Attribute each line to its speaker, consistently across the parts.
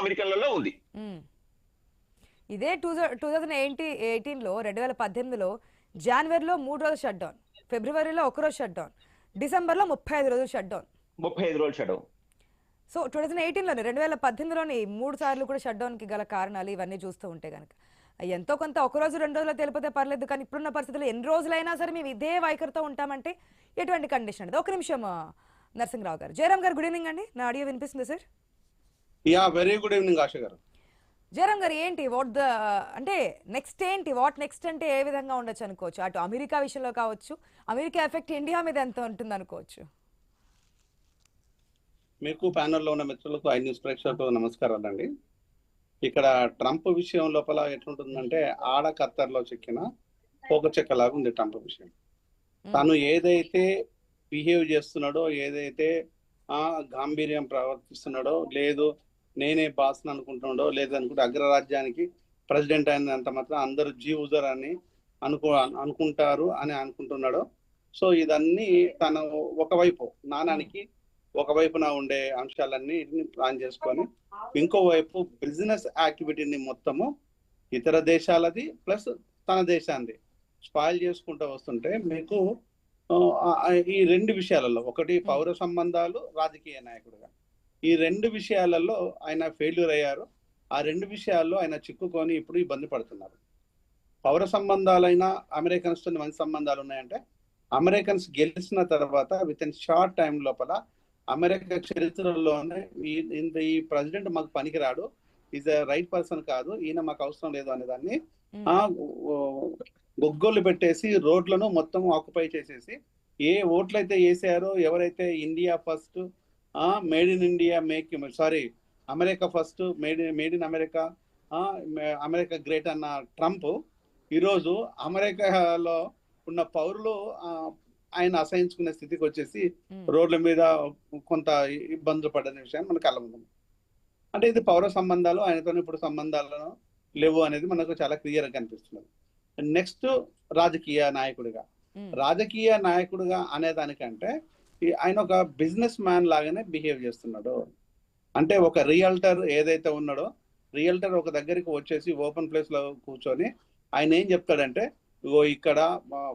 Speaker 1: అమెరికన్లలో ఉంది.
Speaker 2: ఇదే 2018లో 2018లో జనవరిలో 3 రోజులు షట్ డౌన్, ఫిబ్రవరిలో 1 రోజు షట్ డౌన్, డిసెంబర్లో 35 రోజులు షట్ డౌన్.
Speaker 1: 35 రోజులు షట్ డౌన్.
Speaker 2: సో 2018లోనే 2018లోని 3 సార్లు కూడా షట్ డౌన్కి గల కారణాలు ఇవన్నీ చూస్తూ ఉంటే కనుక ఎంతో కొంత 1 రోజు 2 రోజులు తెలిపితే పర్లేదు, కానీ ఇప్పుడున్న పరిస్థితుల్లో ఎన్ని రోజులైనా సరే మేము ఇదే వైఖరితో ఉంటామంటే ఎటువంటి కండిషన్ అనేది? ఒక నిమిషం నరసింహరావు గారు. జయరామ్ గారు గుడ్ ఈవినింగ్ అండి, నా ఆడియో వినిపిస్తుంది sir?
Speaker 3: Yeah, very good evening Asha garu.
Speaker 2: Jayaram గారు ఏంటి అంటే నెక్స్ట్ ఏంటి, వాట్ నెక్స్ట్ అంటే ఏ విధంగా ఉండొచ్చు అనుకోవచ్చు? అటు అమెరికా విషయంలో కావచ్చు, అమెరికా ఎఫెక్ట్ ఇండియా మీద ఎంత ఉంటుంది అనుకోవచ్చు?
Speaker 3: మీకు ప్యానెల్లో ఉన్న మిత్రులకు ఐ న్యూస్ ప్రేక్షకులకు నమస్కారాలండి. ఇక్కడ ట్రంప్ విషయం లోపల ఎట్లుంటుందంటే ఆడ కత్తర్లో చెక్కిన పోక చెక్కలాగా ఉంది ట్రంప్ విషయం. తను ఏదైతే బిహేవ్ చేస్తున్నాడో, ఏదైతే గాంభీర్యం ప్రవర్తిస్తున్నాడో, లేదు నేనే బాస్ అనుకుంటున్నాడో, లేదనుకుంటే అగ్రరాజ్యానికి ప్రెసిడెంట్ అయినంత మాత్రం అందరూ జీవుజర్ అని అనుకుంటారు అని అనుకుంటున్నాడో. సో ఇదన్నీ తను ఒకవైపు నాణానికి ఒకవైపున ఉండే అంశాలన్నీ ప్లాన్ చేసుకొని ఇంకోవైపు బిజినెస్ యాక్టివిటీని మొత్తము ఇతర దేశాలది ప్లస్ తన దేశాన్ని స్పాయిల్ చేసుకుంటూ వస్తుంటే మీకు ఈ 2 విషయాలలో, ఒకటి పౌర సంబంధాలు, రాజకీయ నాయకుడుగా, ఈ 2 విషయాలలో ఆయన ఫెయిల్యూర్ అయ్యారు. ఆ 2 విషయాల్లో ఆయన చిక్కుకొని ఇప్పుడు ఇబ్బంది పడుతున్నారు. పౌర సంబంధాలైనా అమెరికన్స్ తో మంచి సంబంధాలు ఉన్నాయంటే, అమెరికన్స్ గెలిచిన తర్వాత విత్ ఇన్ షార్ట్ టైం లోపల అమెరికా చరిత్రలోనే ఈ ప్రెసిడెంట్ మాకు పనికిరాడు, ఈజ్ ద రైట్ పర్సన్ కాదు, ఈయన మాకు అవసరం లేదు అనే దాన్ని గొగ్గోళ్ళు పెట్టేసి రోడ్లను మొత్తం ఆక్యుపై చేసేసి ఏ ఓట్లయితే వేసారో, ఎవరైతే India first, made in India America first, made in America, America great అన్న ట్రంప్ ఈరోజు అమెరికాలో ఉన్న పౌరులు ఆయన అసహించుకునే స్థితికి వచ్చేసి రోడ్ల మీద కొంత ఇబ్బందులు పడిన విషయాన్ని మనకు కళ్ళ ముందు. అంటే ఇది పౌర సంబంధాలు, ఆయనతో ఇప్పుడు సంబంధాలను లేవు అనేది మనకు చాలా క్లియర్ గా కనిపిస్తున్నది. నెక్స్ట్ రాజకీయ నాయకుడిగా అనేదానికంటే ఆయన ఒక బిజినెస్ మ్యాన్ లాగానే బిహేవ్ చేస్తున్నాడు. అంటే ఒక రియల్టర్ ఏదైతే ఉన్నాడో, రియల్టర్ ఒక దగ్గరికి వచ్చేసి ఓపెన్ ప్లేస్ లో కూర్చొని ఆయన ఏం చెప్తాడంటే, ఇక్కడ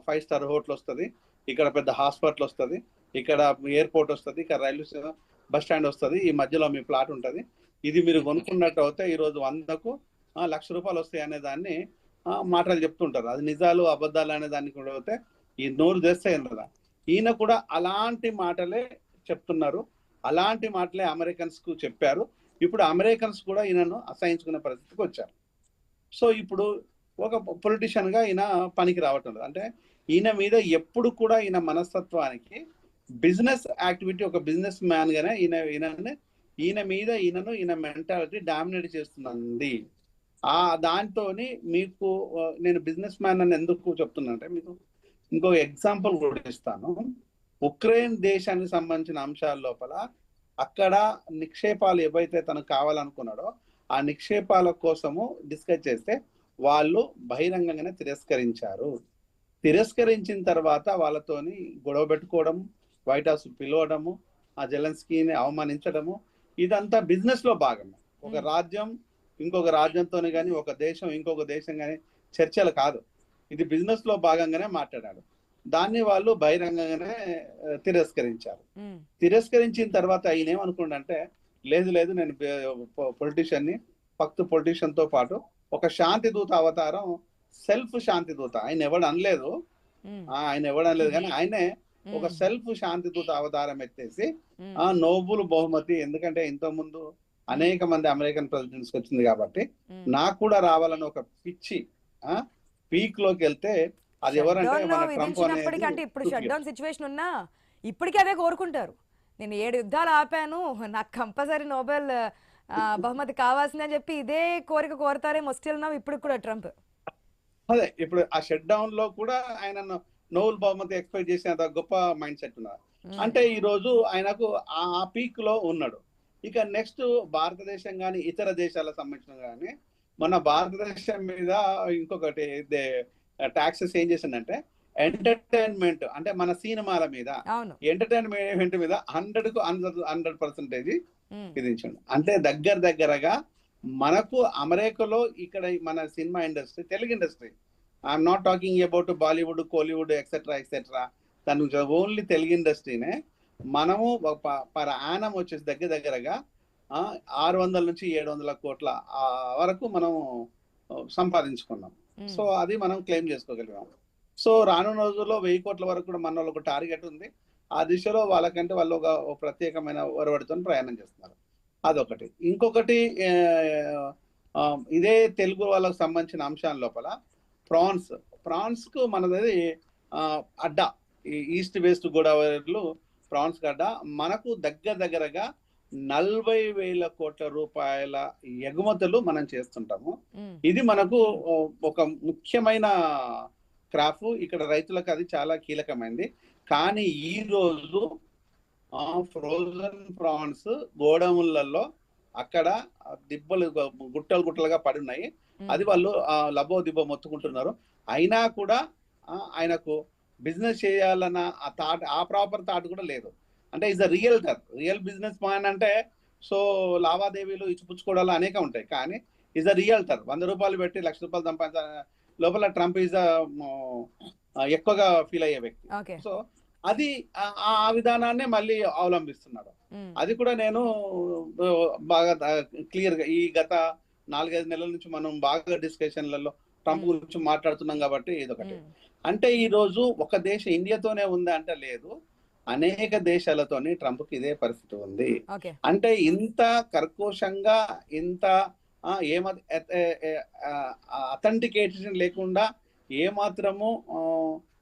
Speaker 3: 5 స్టార్ హోటల్ వస్తుంది, ఇక్కడ పెద్ద హాస్పిటల్ వస్తుంది, ఇక్కడ ఎయిర్పోర్ట్ వస్తుంది, ఇక్కడ రైల్వే బస్ స్టాండ్ వస్తుంది, ఈ మధ్యలో మీ ప్లాట్ ఉంటుంది, ఇది మీరు కొనుక్కున్నట్టు అయితే ఈరోజు 100కు ₹1,00,000 వస్తాయి అనే దాన్ని మాటలు చెప్తుంటారు. అది నిజాలు అబద్ధాలు అనే దాన్ని కూడా అయితే ఈ నోరు చేస్తే కదా, ఈయన కూడా అలాంటి మాటలే చెప్తున్నారు, అలాంటి మాటలే అమెరికన్స్ కు చెప్పారు. ఇప్పుడు అమెరికన్స్ కూడా ఈయనను అసహించుకునే పరిస్థితికి వచ్చారు. సో ఇప్పుడు ఒక పొలిటీషియన్ గా ఈయన పనికి రావటం లేదు. అంటే ఈయన మీద ఎప్పుడు కూడా ఈయన మనస్తత్వానికి బిజినెస్ యాక్టివిటీ, ఒక బిజినెస్ మ్యాన్ గానే ఈయన మెంటాలిటీ డామినేట్ చేస్తుంది. దాంతో మీకు నేను బిజినెస్ మ్యాన్ అని ఎందుకు చెప్తున్నానంటే, మీకు ఇంకో ఎగ్జాంపుల్ కూడా ఇస్తాను. ఉక్రెయిన్ దేశానికి సంబంధించిన అంశాల లోపల అక్కడ నిక్షేపాలు ఏవైతే తనకు కావాలనుకున్నాడో ఆ నిక్షేపాల కోసము డిస్కస్ చేస్తే వాళ్ళు బహిరంగంగానే తిరస్కరించారు. తిరస్కరించిన తర్వాత వాళ్ళతోని గొడవ పెట్టుకోవడం, వైట్ హౌస్ పిలవడము, ఆ జెలెన్స్కీని అవమానించడము, ఇదంతా బిజినెస్ లో భాగమే. ఒక రాజ్యం ఇంకొక రాజ్యంతోనే కానీ, ఒక దేశం ఇంకొక దేశం కానీ చర్చలు కాదు, ఇది బిజినెస్ లో భాగంగానే మాట్లాడాడు. దాన్ని వాళ్ళు బహిరంగంగానే తిరస్కరించారు. తిరస్కరించిన తర్వాత ఆయన ఏమనుకుంటే, లేదు నేను పొలిటీషియన్ని, ఫక్త్ పొలిటీషియన్ తో పాటు ఒక శాంతి దూత అవతారం, సెల్ఫ్ శాంతి దూత, ఆయన ఎవడు అనలేదు కానీ ఆయనే ఒక సెల్ఫ్ శాంతి దూత అవతారం ఎత్తేసి నోబుల్ బహుమతి, ఎందుకంటే ఇంత ముందు అనేక మంది అమెరికన్ ప్రెసిడెంట్స్ వచ్చింది కాబట్టి నాకు కూడా రావాలని ఒక పిచ్చి పీక్ లోకి వెళ్తే, అది ఎవరంటే మన ట్రంప్
Speaker 2: అనేది. ఇప్పుడు షట్ డౌన్ సిచ్యువేషన్ ఉన్నా ఇప్పటికీ అదే కోరుకుంటారు, నేను 7 యుద్ధాలు ఆపాను, నాకు కంపల్సరీ నోబెల్ బహుమతి కావాల్సిందని చెప్పి ఇదే కోరిక కోరతారేమో స్టిల్ నౌ ఇప్పుడు కూడా ట్రంప్.
Speaker 3: అదే ఇప్పుడు ఆ షట్ డౌన్ లో కూడా ఆయన నోబెల్ బహుమతి ఎక్స్పెక్ట్ చేసేంత గొప్ప మైండ్ సెట్ ఉన్నారు. అంటే ఈ రోజు ఆయనకు ఆ పీక్ లో ఉన్నాడు. ఇక నెక్స్ట్ భారతదేశం కానీ ఇతర దేశాలకు సంబంధించిన కానీ, మన భారతదేశం మీద ఇంకొకటి ట్యాక్సెస్ ఏం చేసిందంటే, ఎంటర్టైన్మెంట్ అంటే మన సినిమాల మీద, ఎంటర్టైన్మెంట్ మీద 100% విధించండి. అంటే దగ్గరగా మనకు అమెరికాలో ఇక్కడ మన cinema industry, Telugu industry, I'm not talking about Bollywood, Kollywood etcetera etcetera, దాని ఓన్లీ తెలుగు ఇండస్ట్రీనే మనము పర్ యానం వచ్చేసి దగ్గరగా 600 నుంచి 700 కోట్ల వరకు మనం సంపాదించుకున్నాం. సో అది మనం క్లెయిమ్ చేసుకోగలిగాం. సో రానున్న రోజుల్లో 1000 కోట్ల వరకు కూడా మన ఒక టార్గెట్ ఉంది. ఆ దిశలో వాళ్ళకంటే వాళ్ళు ఒక ప్రత్యేకమైన ఒరవడితో ప్రయాణం చేస్తున్నారు. అదొకటి. ఇంకొకటి ఇదే తెలుగు వాళ్ళకు సంబంధించిన అంశాల లోపల ప్రాన్స్ కు మనది అడ్డా, ఈ ఈస్ట్ వెస్ట్ గోదావరిలో ప్రాన్స్ గడ్డ మనకు దగ్గరగా 40,000 కోట్ల రూపాయల ఎగుమతులు మనం చేస్తుంటాము. ఇది మనకు ఒక ముఖ్యమైన క్రాఫ్. ఇక్కడ రైతులకు అది చాలా కీలకమైంది. కానీ ఈ రోజు ఫ్రోజన్ ప్రాన్స్ గోడౌన్లలో అక్కడ దిబ్బలు గుట్టలుగా పడి ఉన్నాయి. అది వాళ్ళు లబో దిబ్బో మొత్తుకుంటున్నారు. అయినా కూడా ఆయనకు బిజినెస్ చేయాలన్న ఆ ప్రాపర్ థాట్ కూడా లేదు. అంటే is a real business man. అంటే సో లావాదేవీలు ఇచ్చిపుచ్చుకోవడాలు అనేక ఉంటాయి. కానీ ఈజ్ అ రియల్టర్. 100 రూపాయలు పెట్టి 1,00,000 రూపాయలు సంపాదించ లోపల ట్రంప్ ఈజ్ ఎక్కువగా ఫీల్ అయ్యే వ్యక్తి. సో అది ఆ విధానాన్ని మళ్ళీ అవలంబిస్తున్నాడు. అది కూడా నేను బాగా క్లియర్ గా ఈ గత 4-5 నెలల నుంచి మనం బాగా డిస్కషన్లలో ట్రంప్ గురించి మాట్లాడుతున్నాం కాబట్టి ఇదొకటి. అంటే ఈ రోజు ఒక దేశం ఇండియాతోనే ఉంది అంటే లేదు, అనేక దేశాలతోని ట్రంప్కి ఇదే పరిస్థితి ఉంది. అంటే ఇంత కర్కోశంగా, ఇంత అథెంటికేషన్ లేకుండా, ఏమాత్రము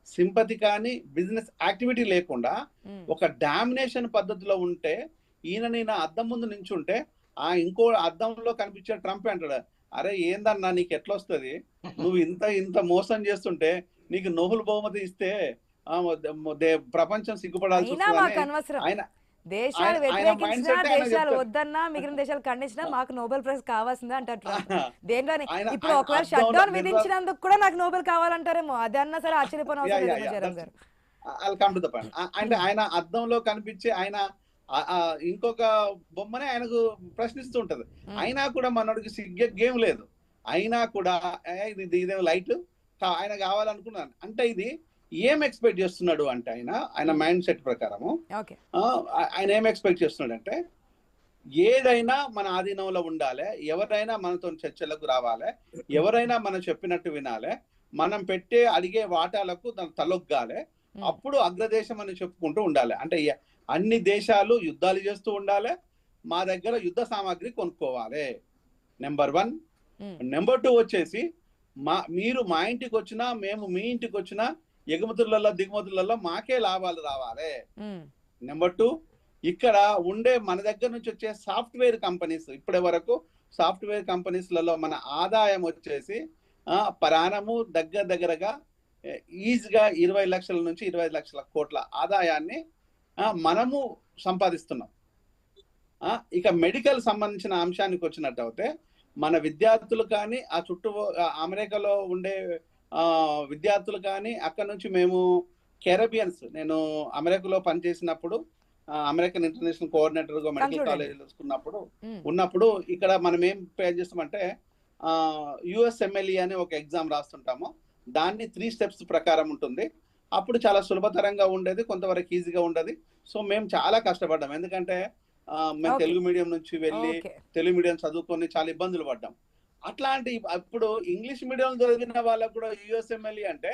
Speaker 3: సింపతి కానీ బిజినెస్ యాక్టివిటీ లేకుండా ఒక డామినేషన్ పద్ధతిలో ఉంటే, ఈయన అద్దం ముందు నించుంటే ఇంకో అద్దంలో కనిపించే ట్రంప్ అంటాడు, అరే ఏందన్నా నీకు ఎట్లా వస్తుంది, నువ్వు ఇంత మోసం చేస్తుంటే నీకు నోబెల్ బహుమతి ఇస్తే ప్రపంచం సిగ్గుపడాల్సి ఆయన
Speaker 2: దేశాలు వ్యతిరేకించినా, దేశాలు వద్దన్నా, మిగిలిన దేశాలు ఖండించినా మాకు నోబెల్ ప్రైజ్ కావాల్సిందే అంటారు ట్రంప్. దేంట్లోనే ఇప్పుడు ఒకవేళ షట్ డౌన్ విధించినందుకు కూడా నాకు నోబెల్ కావాలంటారేమో, అది అన్నా సరే ఆశ్చర్యపోయిన అవసరం లేదు జయరాం గారు.
Speaker 3: అంటే ఆయన అద్దంలో కనిపించే ఆయన ఇంకొక బొమ్మనే ఆయనకు ప్రశ్నిస్తూ ఉంటది. అయినా కూడా మనోడికి గేమ్ లేదు. అయినా కూడా ఇదే లైట్ ఆయన కావాలనుకున్నాను. అంటే ఇది ఏం ఎక్స్పెక్ట్ చేస్తున్నాడు అంటే ఆయన మైండ్ సెట్ ప్రకారము ఆయన ఏం ఎక్స్పెక్ట్ చేస్తున్నాడు అంటే, ఏదైనా మన ఆధీనంలో ఉండాలి, ఎవరైనా మనతో చర్చలకు రావాలి, ఎవరైనా మనం చెప్పినట్టు వినాలి, మనం అడిగే వాటాలకు తలొగ్గాలి, అప్పుడు అగ్రదేశం అని చెప్పుకుంటూ ఉండాలి. అంటే అన్ని దేశాలు యుద్ధాలు చేస్తూ ఉండాలి, మా దగ్గర యుద్ధ సామాగ్రి కొనుక్కోవాలి. నెంబర్ 1. నెంబర్ 2 వచ్చేసి మీరు మా ఇంటికి వచ్చినా, మేము మీ ఇంటికి వచ్చినా ఎగుమతులలో దిగుమతులలో మాకే లాభాలు రావాలి. నెంబర్ 2, ఇక్కడ ఉండే మన దగ్గర నుంచి వచ్చే సాఫ్ట్వేర్ కంపెనీస్, ఇప్పటి వరకు సాఫ్ట్వేర్ కంపెనీస్లలో మన ఆదాయం వచ్చేసి పరాణము దగ్గరగా ఈజీగా 20 లక్షల నుంచి 25 లక్షల కోట్ల ఆదాయాన్ని మనము సంపాదిస్తున్నాం. ఇక మెడికల్ సంబంధించిన అంశానికి వచ్చినట్టయితే మన విద్యార్థులు కానీ, ఆ చుట్టూ అమెరికాలో ఉండే విద్యార్థులు కానీ, అక్కడ నుంచి మేము కెరబియన్స్, నేను అమెరికాలో పనిచేసినప్పుడు అమెరికన్ ఇంటర్నేషనల్ కోఆర్డినేటర్ గా మెడికల్ కాలేజ్ ఉన్నప్పుడు ఇక్కడ మనం ఏం పే చేస్తామంటే USMLE అనే ఒక ఎగ్జామ్ రాస్తుంటాము. దాన్ని 3 స్టెప్స్ ప్రకారం ఉంటుంది. అప్పుడు చాలా సులభతరంగా ఉండేది, కొంతవరకు ఈజీగా ఉండేది. సో మేము చాలా కష్టపడ్డాం. ఎందుకంటే మేము తెలుగు మీడియం నుంచి వెళ్ళి తెలుగు మీడియం చదువుకొని చాలా ఇబ్బందులు పడ్డాం. అట్లాంటి ఇప్పుడు ఇంగ్లీష్ మీడియం చదివిన వాళ్ళకు కూడా USMLE అంటే